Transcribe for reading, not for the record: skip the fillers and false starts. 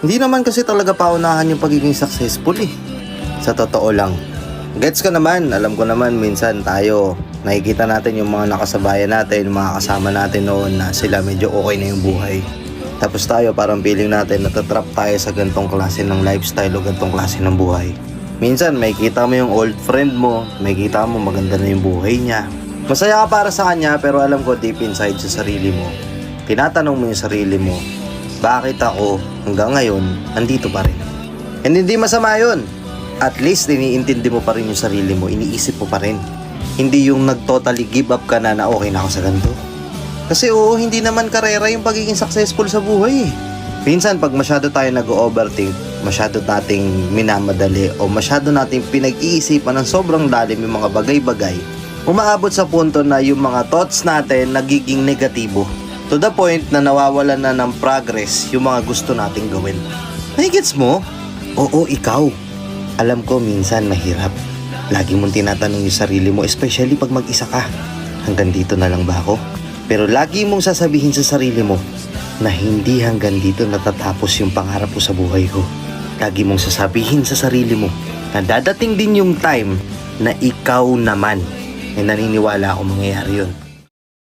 Hindi naman kasi talaga paunahan yung pagiging successful eh. Sa totoo lang. Gets ko naman, alam ko naman minsan tayo, nakikita natin yung mga nakasabayan natin, mga kasama natin noon na sila medyo okay na yung buhay. Tapos tayo parang feeling natin natatrap tayo sa gantong klase ng lifestyle o gantong klase ng buhay. Minsan may kita mo yung old friend mo, may kita mo maganda na yung buhay niya. Masaya ka para sa kanya pero alam ko deep inside sa sarili mo, tinatanong mo yung sarili mo, bakit ako hanggang ngayon andito pa rin? And hindi masama yun. At least iniintindi mo pa rin yung sarili mo, iniisip mo pa rin. Hindi yung nag-totally give up ka na okay na ako sa ganito. Kasi oo, hindi naman karera yung pagiging successful sa buhay eh. Minsan pag masyado tayo nag-overthink, masyado nating minamadali o masyado nating pinag-iisipan ng sobrang lalim yung mga bagay-bagay, umaabot sa punto na yung mga thoughts natin nagiging negatibo. To the point na nawawalan na ng progress yung mga gusto nating gawin. Nakigets mo? Oo, ikaw. Alam ko minsan mahirap. Lagi mong tinatanong yung sarili mo, especially pag mag-isa ka. Hanggang dito na lang ba ako? Pero lagi mong sasabihin sa sarili mo na hindi hanggang dito natatapos yung pangarap ko sa buhay ko. Lagi mong sasabihin sa sarili mo na dadating din yung time na ikaw naman. Naniniwala ako mangyayari yun.